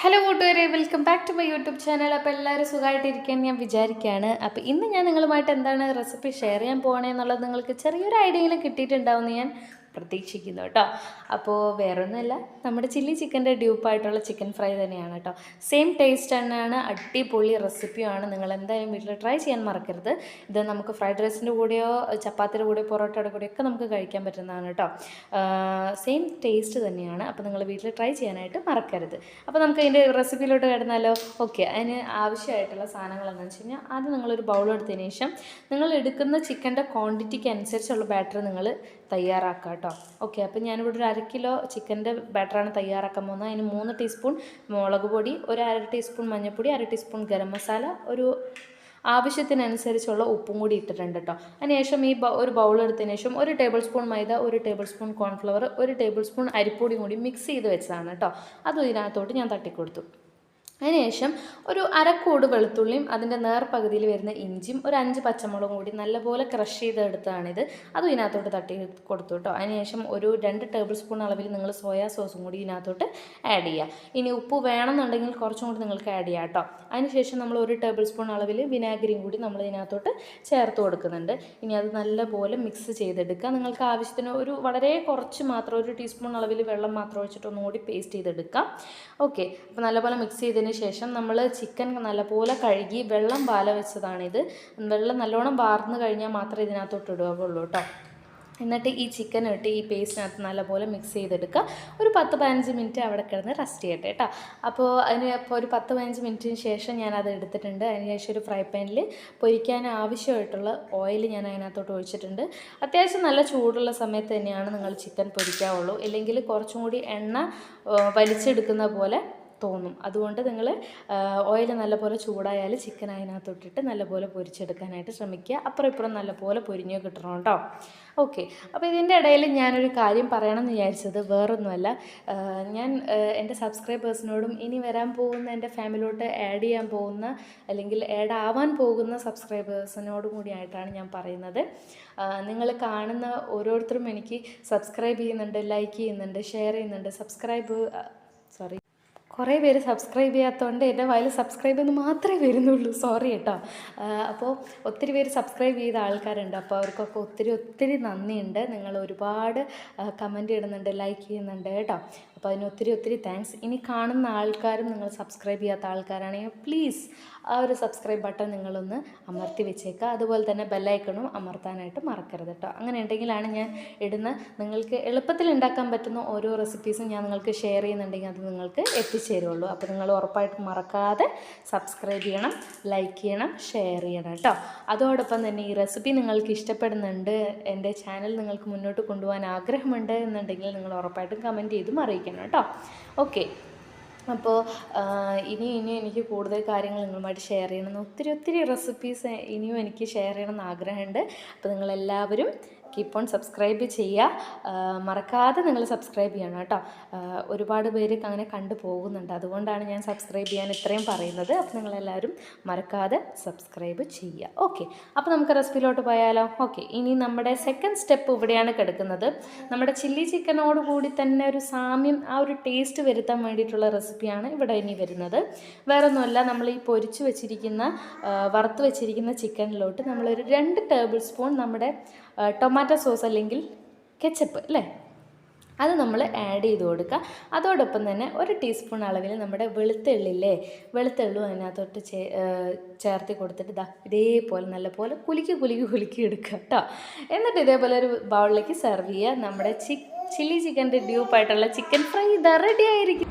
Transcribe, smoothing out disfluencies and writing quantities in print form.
Hello കൂട്ടുകാരെ, welcome back to my YouTube channel. അപ്പോൾ എല്ലാവരും സുഖമായിട്ടിരിക്കാൻ ഞാൻ വിചാരിക്കുകയാണ്. അപ്പോൾ ഇന്ന് ഞാൻ നിങ്ങളുമായിട്ട് എന്താണ് റെസിപ്പി ഷെയർ ചെയ്യാൻ പോകണേ എന്നുള്ളത് നിങ്ങൾക്ക് ചെറിയൊരു ഐഡിയയിലും കിട്ടിയിട്ടുണ്ടാവുമെന്ന് ഞാൻ പ്രതീക്ഷിക്കുന്നു കേട്ടോ. അപ്പോൾ വേറൊന്നുമല്ല, നമ്മുടെ ചില്ലി ചിക്കൻ്റെ ഡ്യൂപ്പായിട്ടുള്ള ചിക്കൻ ഫ്രൈ തന്നെയാണ് കേട്ടോ. സെയിം ടേസ്റ്റ് തന്നെയാണ്, അടിപൊളി റെസിപ്പിയാണ്. നിങ്ങൾ എന്തായാലും വീട്ടിൽ ട്രൈ ചെയ്യാൻ മറക്കരുത്. ഇത് നമുക്ക് ഫ്രൈഡ് റൈസിൻ്റെ കൂടെയോ ചപ്പാത്തിയുടെ കൂടെയോ പൊറോട്ടയുടെ കൂടെയോ ഒക്കെ നമുക്ക് കഴിക്കാൻ പറ്റുന്നതാണ് കേട്ടോ. സെയിം ടേസ്റ്റ് തന്നെയാണ്. അപ്പോൾ നിങ്ങൾ വീട്ടിൽ ട്രൈ ചെയ്യാനായിട്ട് മറക്കരുത്. അപ്പോൾ നമുക്ക് അതിൻ്റെ റെസിപ്പിയിലോട്ട് കിടന്നാലോ? ഓക്കെ, അതിന് ആവശ്യമായിട്ടുള്ള സാധനങ്ങൾ എന്താണെന്ന് വെച്ച് കഴിഞ്ഞാൽ, ആദ്യം നിങ്ങളൊരു ബൗളെടുത്തതിന് ശേഷം നിങ്ങൾ എടുക്കുന്ന ചിക്കൻ്റെ ക്വാണ്ടിറ്റിക്ക് അനുസരിച്ചുള്ള ബാറ്റർ നിങ്ങൾ തയ്യാറാക്കുക കേട്ടോ. ഓക്കെ, അപ്പോൾ ഞാനിവിടെ ഒരു 1/2 കിലോ ചിക്കൻ്റെ ബാറ്ററാണ് തയ്യാറാക്കാൻ പോകുന്നത്. അതിന് 3 ടീസ്പൂൺ മുളക് പൊടി, ഒരു 1/2 ടീസ്പൂൺ മഞ്ഞൾപ്പൊടി, 1/2 ടീസ്പൂൺ ഗരം മസാല, ഒരു ആവശ്യത്തിനനുസരിച്ചുള്ള ഉപ്പും കൂടി ഇട്ടിട്ടുണ്ട് കേട്ടോ. അതിനുശേഷം ഒരു ബൗളെടുത്തതിന് ശേഷം 1 ടേബിൾ സ്പൂൺ മൈദ, 1 table spoon cornflour, 1 table spoon അരിപ്പൊടിയും കൂടി മിക്സ് ചെയ്ത് വെച്ചതാണ് കേട്ടോ. അതും ഇതിനകത്തോട്ട് ഞാൻ തട്ടിക്കൊടുത്തു. അതിനുശേഷം ഒരു അരക്കൂട് വെളുത്തുള്ളിയും അതിൻ്റെ നേർപകുതിയിൽ വരുന്ന ഇഞ്ചിയും ഒരു 5 പച്ചമുളകും കൂടി നല്ലപോലെ ക്രഷ് ചെയ്തെടുത്തതാണിത്. അതും ഇതിനകത്തോട്ട് തട്ടി കൊടുത്തു കേട്ടോ. അതിനുശേഷം ഒരു 2 ടേബിൾ സ്പൂൺ അളവിൽ നിങ്ങൾ സോയാ സോസും കൂടി ഇതിനകത്തോട്ട് ആഡ് ചെയ്യുക. ഇനി ഉപ്പ് വേണമെന്നുണ്ടെങ്കിൽ കുറച്ചും കൂടി നിങ്ങൾക്ക് ആഡ് ചെയ്യാം കേട്ടോ. അതിനുശേഷം നമ്മൾ 1 ടേബിൾ സ്പൂൺ അളവിൽ വിനാഗിരിയും കൂടി നമ്മൾ ഇതിനകത്തോട്ട് ചേർത്ത് കൊടുക്കുന്നുണ്ട്. ഇനി അത് നല്ലപോലെ മിക്സ് ചെയ്തെടുക്കുക. നിങ്ങൾക്ക് ആവശ്യത്തിന് ഒരു വളരെ കുറച്ച് മാത്രം, 1 ടീസ്പൂൺ അളവിൽ വെള്ളം മാത്രം ഒഴിച്ചിട്ട് ഒന്നുകൂടി പേസ്റ്റ് ചെയ്തെടുക്കാം. ഓക്കെ, അപ്പോൾ നല്ലപോലെ മിക്സ് ചെയ്തതിന് ശേഷം നമ്മൾ ചിക്കൻ നല്ലപോലെ കഴുകി വെള്ളം വാല വെച്ചതാണിത്. വെള്ളം നല്ലോണം വാർന്ന് കഴിഞ്ഞാൽ മാത്രമേ ഇതിനകത്തോട്ട് ഇടുകയുള്ളൂ കേട്ടോ. എന്നിട്ട് ഈ ചിക്കൻ ഇട്ട് ഈ പേസ്റ്റിനകത്ത് നല്ലപോലെ മിക്സ് ചെയ്തെടുക്കുക. ഒരു 10-15 മിനിറ്റ് അവിടെ കിടന്ന് റെസ്റ്റ് ചെയ്യട്ടെ കേട്ടോ. അപ്പോൾ ഇപ്പോൾ ഒരു 10-15 മിനിറ്റിന് ശേഷം ഞാനത് എടുത്തിട്ടുണ്ട്. അതിനുശേഷം ഒരു ഫ്രൈ പാനിൽ പൊരിക്കാൻ ആവശ്യമായിട്ടുള്ള ഓയിൽ ഞാൻ അതിനകത്തോട്ട് ഒഴിച്ചിട്ടുണ്ട്. അത്യാവശ്യം നല്ല ചൂടുള്ള സമയത്ത് തന്നെയാണ് നിങ്ങൾ ചിക്കൻ പൊരിക്കാവുള്ളൂ, ഇല്ലെങ്കിൽ കുറച്ചും കൂടി എണ്ണ വലിച്ചെടുക്കുന്ന പോലെ തോന്നും. അതുകൊണ്ട് നിങ്ങൾ ഓയിൽ നല്ലപോലെ ചൂടായാൽ ചിക്കൻ അതിനകത്തൊട്ടിട്ട് നല്ലപോലെ പൊരിച്ചെടുക്കാനായിട്ട് ശ്രമിക്കുക. അപ്പുറം ഇപ്പുറം നല്ലപോലെ പൊരിഞ്ഞ് കിട്ടണം കേട്ടോ. ഓക്കെ, അപ്പോൾ ഇതിൻ്റെ ഇടയിൽ ഞാനൊരു കാര്യം പറയണമെന്ന് വിചാരിച്ചത് വേറൊന്നുമല്ല. ഞാൻ എൻ്റെ സബ്സ്ക്രൈബേഴ്സിനോടും ഇനി വരാൻ പോകുന്ന എൻ്റെ ഫാമിലിയോട്ട് ആഡ് ചെയ്യാൻ പോകുന്ന അല്ലെങ്കിൽ ആഡ് ആവാൻ പോകുന്ന സബ്സ്ക്രൈബേഴ്സിനോടും കൂടിയായിട്ടാണ് ഞാൻ പറയുന്നത്. നിങ്ങൾ കാണുന്ന ഓരോരുത്തരും എനിക്ക് സബ്സ്ക്രൈബ് ചെയ്യുന്നുണ്ട്, ലൈക്ക് ചെയ്യുന്നുണ്ട്, ഷെയർ ചെയ്യുന്നുണ്ട്. കുറേ പേര് സബ്സ്ക്രൈബ് ചെയ്യാത്തതുകൊണ്ട് എൻ്റെ വായിൽ സബ്സ്ക്രൈബ് എന്ന് മാത്രമേ വരുന്നുള്ളൂ, സോറി കേട്ടോ. അപ്പോൾ ഒത്തിരി പേര് സബ്സ്ക്രൈബ് ചെയ്ത ആൾക്കാരുണ്ട്. അപ്പോൾ അവർക്കൊക്കെ ഒത്തിരി നന്ദിയുണ്ട്. നിങ്ങൾ ഒരുപാട് കമൻറ്റ് ഇടുന്നുണ്ട്, ലൈക്ക് ചെയ്യുന്നുണ്ട് കേട്ടോ. അപ്പോൾ അതിന് ഒത്തിരി താങ്ക്സ്. ഇനി കാണുന്ന ആൾക്കാരും നിങ്ങൾ സബ്സ്ക്രൈബ് ചെയ്യാത്ത ആൾക്കാരാണെങ്കിൽ പ്ലീസ് ആ ഒരു സബ്സ്ക്രൈബ് ബട്ടൺ നിങ്ങളൊന്ന് അമർത്തി വെച്ചേക്കുക. അതുപോലെ തന്നെ ബെല്ലൈക്കണും അമർത്താനായിട്ട് മറക്കരുത് കേട്ടോ. അങ്ങനെ ഉണ്ടെങ്കിലാണ് ഞാൻ ഇടുന്ന നിങ്ങൾക്ക് എളുപ്പത്തിൽ ഉണ്ടാക്കാൻ പറ്റുന്ന ഓരോ റെസിപ്പീസും ഞാൻ നിങ്ങൾക്ക് ഷെയർ ചെയ്യുന്നുണ്ടെങ്കിൽ അത് നിങ്ങൾക്ക് എത്തിച്ചേരുള്ളൂ. അപ്പോൾ നിങ്ങൾ ഉറപ്പായിട്ടും മറക്കാതെ സബ്സ്ക്രൈബ് ചെയ്യണം, ലൈക്ക് ചെയ്യണം, ഷെയർ ചെയ്യണം കേട്ടോ. അതോടൊപ്പം തന്നെ ഈ റെസിപ്പി നിങ്ങൾക്ക് ഇഷ്ടപ്പെടുന്നുണ്ട്, എൻ്റെ ചാനൽ നിങ്ങൾക്ക് മുന്നോട്ട് കൊണ്ടുപോകാൻ ആഗ്രഹമുണ്ട് എന്നുണ്ടെങ്കിൽ നിങ്ങൾ ഉറപ്പായിട്ടും കമൻറ്റ് ചെയ്തും അറിയിക്കണം കേട്ടോ. ഓക്കെ, അപ്പോൾ ഇനി എനിക്ക് കൂടുതൽ കാര്യങ്ങൾ നിങ്ങളുമായിട്ട് ഷെയർ ചെയ്യണമെന്ന് ഒത്തിരി റെസിപ്പീസ് ഇനിയും എനിക്ക് ഷെയർ ചെയ്യണമെന്ന് ആഗ്രഹമുണ്ട്. അപ്പോൾ നിങ്ങളെല്ലാവരും കീപ്പ് ഓൺ സബ്സ്ക്രൈബ് ചെയ്യുക. മറക്കാതെ നിങ്ങൾ സബ്സ്ക്രൈബ് ചെയ്യണം കേട്ടോ. ഒരുപാട് പേര് അങ്ങനെ കണ്ടു പോകുന്നുണ്ട്, അതുകൊണ്ടാണ് ഞാൻ സബ്സ്ക്രൈബ് ചെയ്യാൻ ഇത്രയും പറയുന്നത്. അപ്പോൾ നിങ്ങളെല്ലാവരും മറക്കാതെ സബ്സ്ക്രൈബ് ചെയ്യുക. ഓക്കെ, അപ്പോൾ നമുക്ക് റെസിപ്പിയിലോട്ട് പോയാലോ? ഓക്കെ, ഇനി നമ്മുടെ സെക്കൻഡ് സ്റ്റെപ്പ് ഇവിടെയാണ് കിടക്കുന്നത്. നമ്മുടെ ചില്ലി ചിക്കനോട് കൂടി തന്നെ ഒരു സാമ്യം, ആ ഒരു ടേസ്റ്റ് വരുത്താൻ വേണ്ടിയിട്ടുള്ള റെസിപ്പിയാണ് ഇവിടെ ഇനി വരുന്നത്. വേറൊന്നുമല്ല, നമ്മൾ ഈ വറുത്ത് വെച്ചിരിക്കുന്ന ചിക്കനിലോട്ട് നമ്മളൊരു 2 ടേബിൾ സ്പൂൺ നമ്മുടെ ടൊമാറ്റോ സോസ് അല്ലെങ്കിൽ കെച്ചപ്പ് അല്ലേ, അത് നമ്മൾ ആഡ് ചെയ്ത് കൊടുക്കുക. അതോടൊപ്പം തന്നെ 1 ടീസ്പൂൺ അളവിൽ നമ്മുടെ വെളുത്തുള്ളും അതിനകത്തോട്ട് ചേർത്ത് കൊടുത്തിട്ട് ഇതേപോലെ നല്ലപോലെ കുലുക്കി എടുക്കുക കേട്ടോ. എന്നിട്ട് ഇതേപോലെ ഒരു ബൗളിലേക്ക് സെർവ് ചെയ്യുക. നമ്മുടെ ചില്ലി ചിക്കൻ്റെ ഡ്യൂപ്പായിട്ടുള്ള ചിക്കൻ ഫ്രൈ ഇതാ റെഡി ആയിരിക്കും.